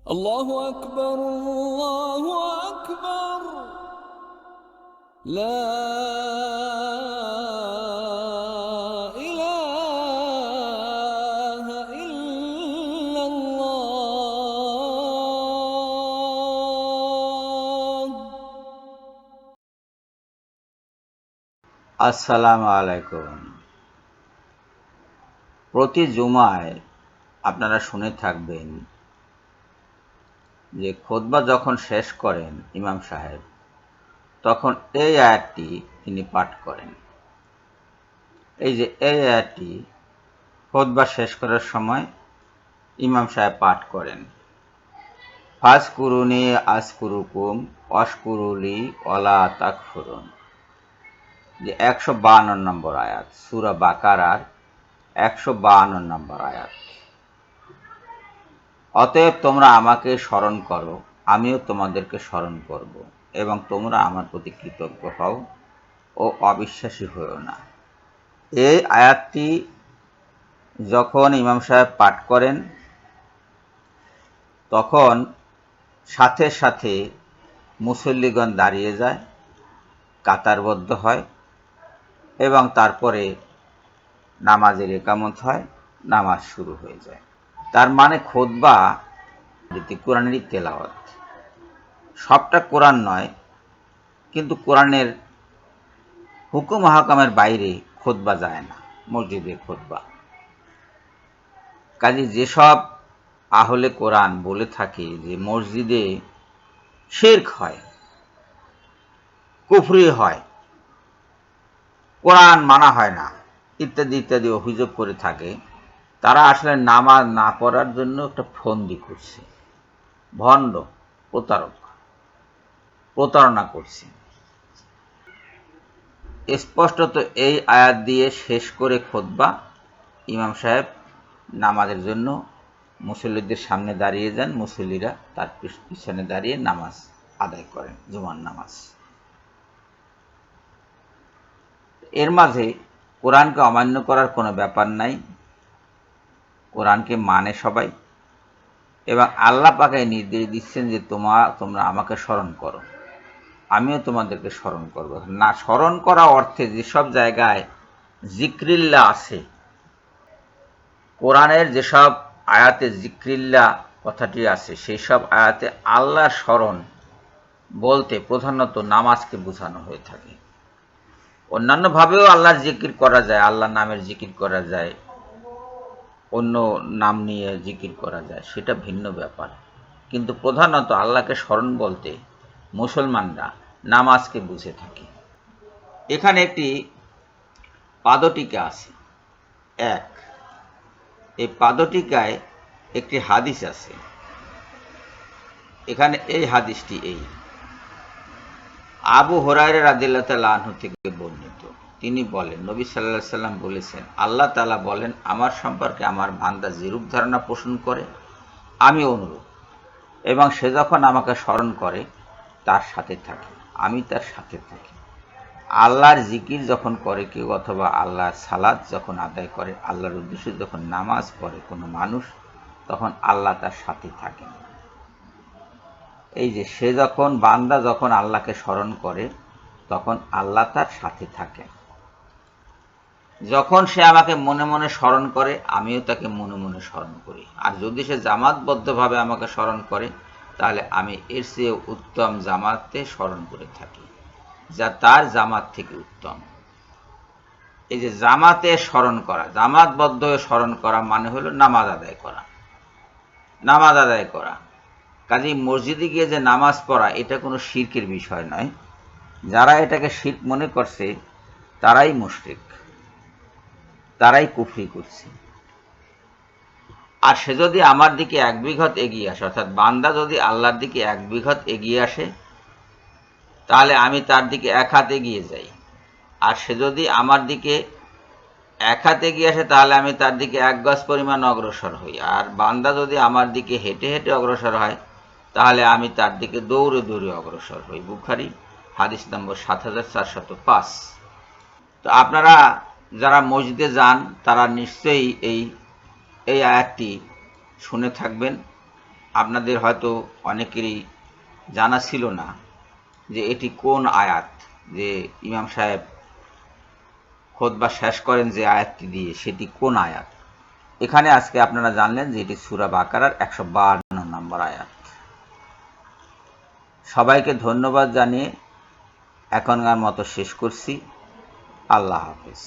الله أكبر الله أكبر لا إله إلا الله আসসালামু আলাইকুম। প্রতি জুমায় আপনারা শুনে থাকবেন যে খুতবা যখন শেষ করেন ইমাম সাহেব, তখন এই আয়াতটি তিনি পাঠ করেন। এই যে এই আয়াতটি খুতবা শেষ করার সময় ইমাম সাহেব পাঠ করেন, ফাজকুরুনি আজকুরুকুম ওয়াশকুরুলি ওয়ালা তাকফুরুন, যে 152 নম্বর আয়াত, সূরা বাকারার 152 নম্বর আয়াত। অতএব তোমরা আমাকে স্মরণ করো, আমিও তোমাদেরকে স্মরণ করব, এবং তোমরা আমার প্রতি কৃতজ্ঞ হও ও অবিশ্বাসী হইও না। এই আয়াতটি যখন ইমাম সাহেব পাঠ করেন, তখন সাথে সাথে মুসল্লিগণ দাঁড়িয়ে যায়, কাতারবদ্ধ হয়, এবং তারপরে নামাজের ইকামত হয়, নামাজ শুরু হয়ে যায়। তার মানে খুতবা কোরআনেরই তেলাওয়াত। সবটা কোরআন নয়, কিন্তু কোরআনের হুকুম হাকামের বাইরে খুতবা যায় না, মসজিদে খুতবা। কাজে যেসব আহলে কোরআন বলে থাকে যে মসজিদে শিরক হয়, কুফরি হয়, কোরআন মানা হয় না, ইত্যাদি ইত্যাদি অভিযোগ করে থাকে, তারা আসলে নামাজ না পড়ার জন্য একটা ফন্দি করছে, ভণ্ড, প্রতারক, প্রতারণা করছে। স্পষ্টত এই আয়াত দিয়ে শেষ করে খুতবা ইমাম সাহেব নামাজের জন্য মুসল্লিদের সামনে দাঁড়িয়ে যান, মুসল্লিরা তার পিছনে দাঁড়িয়ে নামাজ আদায় করেন, জুমার নামাজ। এর মাঝে কোরআনকে অমান্য করার কোনো ব্যাপার নাই, কোরআনকে মানে সবাই, এবং আল্লাহ পাকে নির্দেশ দিচ্ছেন যে তোমরা আমাকে স্মরণ করো, আমিও তোমাদেরকে স্মরণ করব। না, স্মরণ করা অর্থে যেসব জায়গায় জিক্রিল্লাহ আছে, কোরআনের যেসব আয়াতে জিক্রিল্লাহ কথাটি আছে, সেই সব আয়াতে আল্লাহর স্মরণ বলতে প্রধানত নামাজকে বোঝানো হয়ে থাকে। অন্যান্যভাবেও আল্লাহর জিকির করা যায়, আল্লাহর নামের জিকির করা যায়, অন্য নাম নিয়ে জিকির করা যায়, সেটা ভিন্ন ব্যাপার। কিন্তু প্রধানত আল্লাহকে স্মরণ বলতে মুসলমানরা নামাজকে বুঝে থাকে। এখানে একটি পাদটীকা আছে এক। এই পাদটীকায় একটি হাদিস আছে। এখানে এই হাদিসটি এই আবু হুরায়রা রাদিয়াল্লাহু তাআলা আনহু থেকে বর্ণিত। তিনি বলেন, নবী সাল্লাল্লাহু আলাইহি সাল্লাম বলেছেন, আল্লাহ তাআলা বলেন, আমার সম্পর্কে আমার বান্দা যেরূপ ধারণা পোষণ করে আমি অনুরূপ, এবং সে যখন আমাকে স্মরণ করে তার সাথে থাকে, আমি তার সাথে থাকি। আল্লাহর জিকির যখন করে কেউ, অথবা আল্লাহর সালাত যখন আদায় করে, আল্লাহর উদ্দেশ্যে যখন নামাজ পড়ে কোনো মানুষ, তখন আল্লাহ তার সাথে থাকেন। এই যে সে যখন, বান্দা যখন আল্লাহকে স্মরণ করে, তখন আল্লাহ তার সাথে থাকেন। যখন সে আমাকে মনে মনে স্মরণ করে, আমিও তাকে মনে মনে স্মরণ করি। আর যদি সে জামাতবদ্ধভাবে আমাকে স্মরণ করে, তাহলে আমি এর চেয়ে উত্তম জামাতে স্মরণ করে থাকি, যা তার জামাত থেকে উত্তম। এই যে জামাতে স্মরণ করা, জামাতবদ্ধ স্মরণ করা মানে হলো নামাজ আদায় করা, নামাজ আদায় করা। কাজেই মসজিদে গিয়ে যে নামাজ পড়া, এটা কোনো শিরকের বিষয় নয়। যারা এটাকে শিরক মনে করছে তারাই মুশরিক, তারাই কুফরি করছে। আর সে যদি আমার দিকে এক বিঘত এগিয়ে আসে, অর্থাৎ বান্দা যদি আল্লাহর দিকে এক বিঘত এগিয়ে আসে, তাহলে আমি তার দিকে এক হাত এগিয়ে যাই। আর সে যদি আমার দিকে এক হাত এগিয়ে আসে, তাহলে আমি তার দিকে 1 গজ পরিমাণ অগ্রসর হই। আর বান্দা যদি আমার দিকে হেঁটে হেঁটে অগ্রসর হয়, তাহলে আমি তার দিকে দৌড়ে দৌড়ে অগ্রসর হই। বুখারী হাদিস নম্বর ৭৪০৫। তো আপনারা যারা মসজিদে যান, তারা নিশ্চয়ই এই আয়াতটি শুনে থাকবেন। আপনাদের হয়তো অনেকেরই জানা ছিল না যে এটি কোন আয়াত, যে ইমাম সাহেব খুতবা শেষ করেন যে আয়াতটি দিয়ে সেটি কোন আয়াত। এখানে আজকে আপনারা জানলেন যে এটি সূরা বাকারার 152 নম্বর আয়াত। সবাইকে ধন্যবাদ জানিয়ে এখনকার মতো শেষ করছি। আল্লাহ হাফেজ।